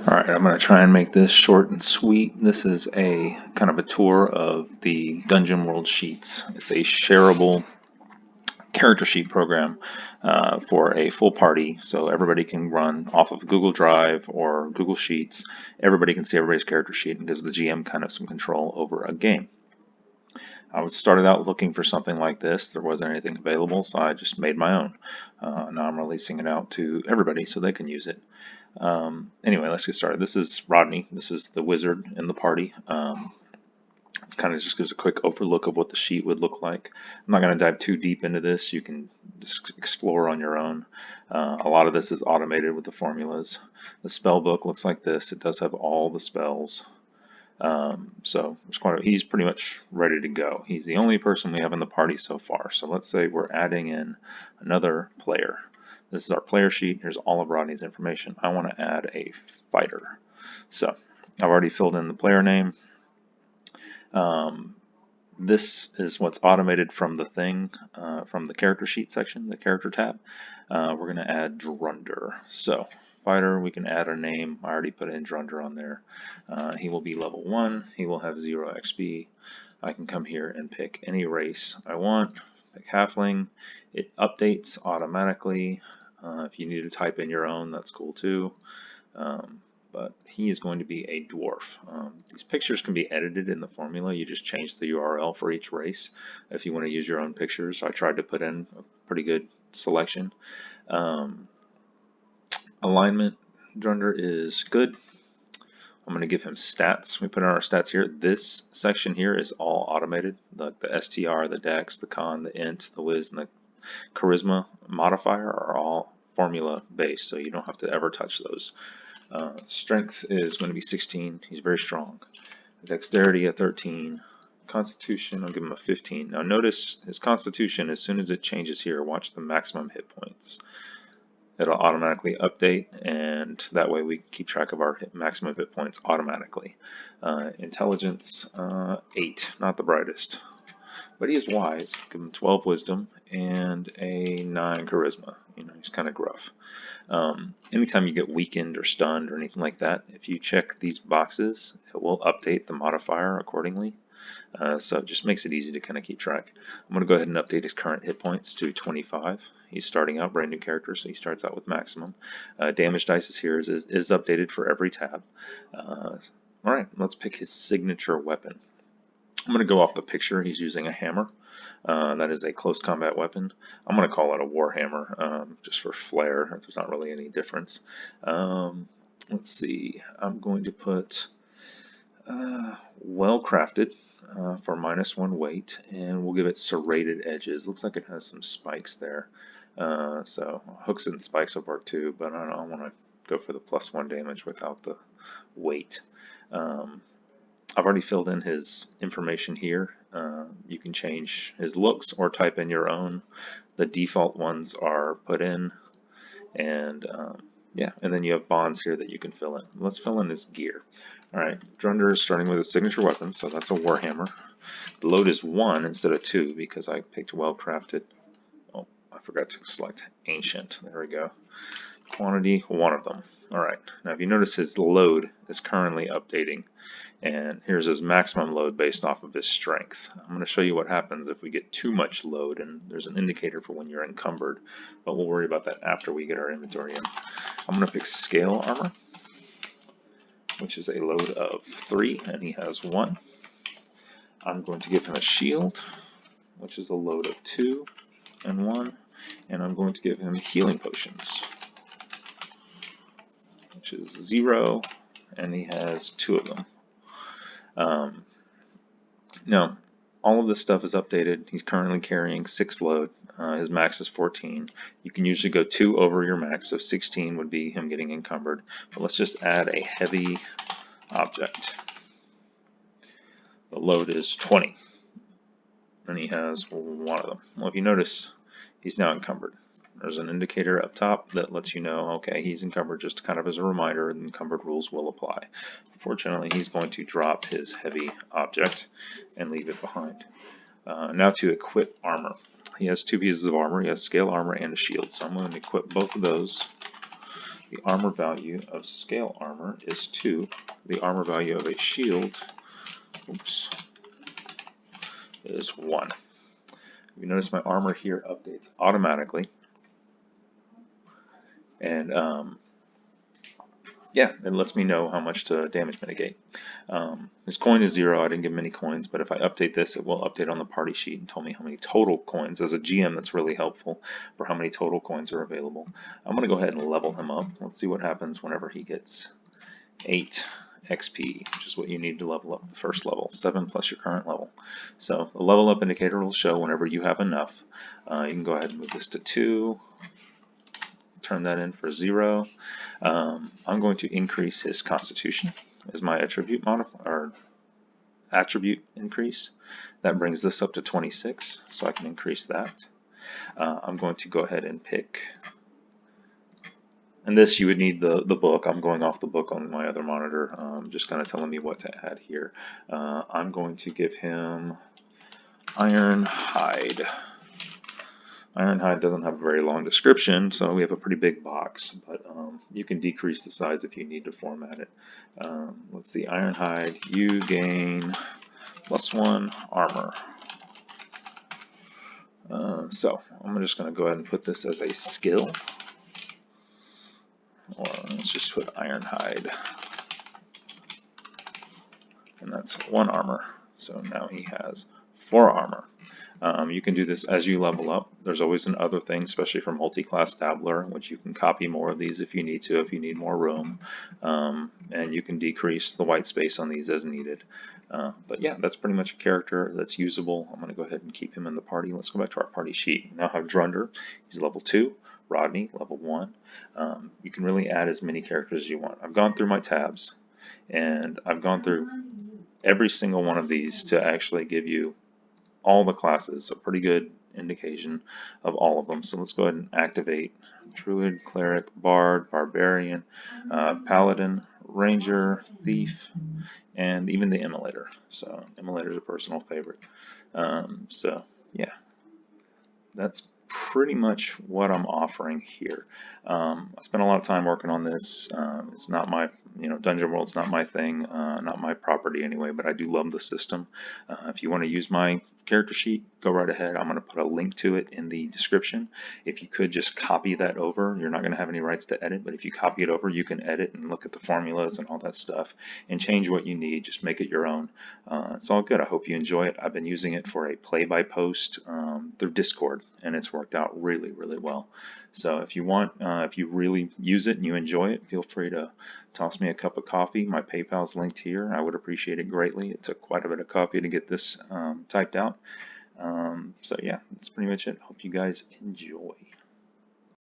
Alright, I'm going to try and make this short and sweet. This is a kind of a tour of the Dungeon World Sheets. It's a shareable character sheet program for a full party, so everybody can run off of Google Drive or Google Sheets. Everybody can see everybody's character sheet and gives the GM kind of some control over a game. I started out looking for something like this. There wasn't anything available, so I just made my own. Now I'm releasing it out to everybody so they can use it. Anyway, let's get started. This is Rodney. This is the wizard in the party. It kind of just gives a quick overlook of what the sheet would look like. I'm not going to dive too deep into this. You can just explore on your own. A lot of this is automated with the formulas. The spell book looks like this. It does have all the spells. So he's pretty much ready to go. He's the only person we have in the party so far. So let's say we're adding in another player. This is our player sheet. Here's all of Rodney's information. I want to add a fighter. So I've already filled in the player name. This is what's automated from the thing, from the character sheet section, the character tab. We're going to add Drunder. So fighter, we can add a name. I already put in Drunder on there. He will be level 1. He will have 0 XP. I can come here and pick any race I want. Pick Halfling. It updates automatically. If you need to type in your own, that's cool too. But he is going to be a dwarf. These pictures can be edited in the formula. You just change the URL for each race if you want to use your own pictures. I tried to put in a pretty good selection. Alignment, Drunder is good. I'm going to give him stats. We put in our stats here. This section here is all automated. Like the STR, the Dex, the Con, the Int, the Wiz, and the Charisma modifier are all formula based, so you don't have to ever touch those. Strength is going to be 16. He's very strong. Dexterity at 13. Constitution, I'll give him a 15. Now notice his Constitution, as soon as it changes here, watch the maximum hit points. It'll automatically update, and that way we keep track of our maximum hit points automatically. Intelligence, 8, not the brightest. But he is wise. Give him 12 wisdom and a 9 charisma. He's kind of gruff. Anytime you get weakened or stunned or anything like that, if you check these boxes, it will update the modifier accordingly. So it just makes it easy to kind of keep track. I'm going to go ahead and update his current hit points to 25. He's starting out, brand new character, so he starts out with maximum. Damage dice is here, is updated for every tab. Alright, let's pick his signature weapon. I'm going to go off the picture. He's using a hammer. That is a close combat weapon. I'm going to call it a war hammer, just for flair. There's not really any difference. Let's see. I'm going to put well crafted for -1 weight, and we'll give it serrated edges. Looks like it has some spikes there. So hooks and spikes will work too, but I don't know. I want to go for the +1 damage without the weight. I've already filled in his information here. You can change his looks or type in your own. The default ones are put in, and yeah, and then you have bonds here that you can fill in. Let's fill in his gear. Alright, Drunder is starting with a signature weapon, so that's a warhammer. The load is 1 instead of 2 because I picked well crafted. Oh, I forgot to select ancient. There we go. Quantity, 1 of them. Alright, now if you notice his load is currently updating, and here's his maximum load based off of his strength. I'm going to show you what happens if we get too much load, and there's an indicator for when you're encumbered, but we'll worry about that after we get our inventory in. I'm going to pick scale armor, which is a load of 3, and he has 1. I'm going to give him a shield, which is a load of 2 and 1, and I'm going to give him healing potions, which is 0, and he has 2 of them. Now, all of this stuff is updated. He's currently carrying 6 load. His max is 14. You can usually go 2 over your max, so 16 would be him getting encumbered. But let's just add a heavy object. The load is 20, and he has 1 of them. Well, if you notice, he's now encumbered. There's an indicator up top that lets you know, okay, he's encumbered, just kind of as a reminder, and encumbered rules will apply. Fortunately, he's going to drop his heavy object and leave it behind. Now to equip armor. He has 2 pieces of armor. He has scale armor and a shield, so I'm going to equip both of those. the armor value of scale armor is 2. The armor value of a shield, oops, is 1. You notice my armor here updates automatically. And yeah, it lets me know how much to damage mitigate. His coin is 0. I didn't give him any coins, but if I update this, it will update on the party sheet and tell me how many total coins. As a GM, that's really helpful for how many total coins are available. I'm going to go ahead and level him up. Let's see what happens whenever he gets 8 XP, which is what you need to level up the first level, 7 plus your current level. So the level up indicator will show whenever you have enough. You can go ahead and move this to 2. Turn that in for 0. I'm going to increase his constitution as my attribute increase. That brings this up to 26, so I can increase that. I'm going to go ahead and pick, and this you would need the book. I'm going off the book on my other monitor, just kind of telling me what to add here. I'm going to give him Iron Hide. Ironhide doesn't have a very long description, so we have a pretty big box, but you can decrease the size if you need to format it. Let's see, Ironhide, you gain +1 armor. So I'm just going to go ahead and put this as a skill, or let's just put Ironhide, and that's 1 armor. So now he has 4 armor. You can do this as you level up. There's always an other thing, especially for multi-class dabbler, which you can copy more of these if you need to, if you need more room. And you can decrease the white space on these as needed. But yeah, that's pretty much a character that's usable. I'm going to go ahead and keep him in the party. Let's go back to our party sheet. We now have Drunder. He's level 2. Rodney, level 1. You can really add as many characters as you want. I've gone through my tabs, and I've gone through every single one of these to actually give you all the classes, a pretty good indication of all of them. So let's go ahead and activate Druid, Cleric, Bard, Barbarian, Paladin, Ranger, Thief, and even the Immolator. So Immolator is a personal favorite. So yeah, that's pretty much what I'm offering here. I spent a lot of time working on this. It's not my, Dungeon World's not my thing, not my property anyway, but I do love the system. If you want to use my character sheet, go right ahead. I'm going to put a link to it in the description. If you could just copy that over, you're not going to have any rights to edit, but if you copy it over, you can edit and look at the formulas and all that stuff and change what you need. Just make it your own. It's all good. I hope you enjoy it. I've been using it for a play-by-post through Discord, and it's worked out really, really well. So if you want, if you really use it and you enjoy it, feel free to toss me a cup of coffee. My PayPal's linked here. I would appreciate it greatly. It took quite a bit of coffee to get this typed out. So yeah, that's pretty much it. Hope you guys enjoy.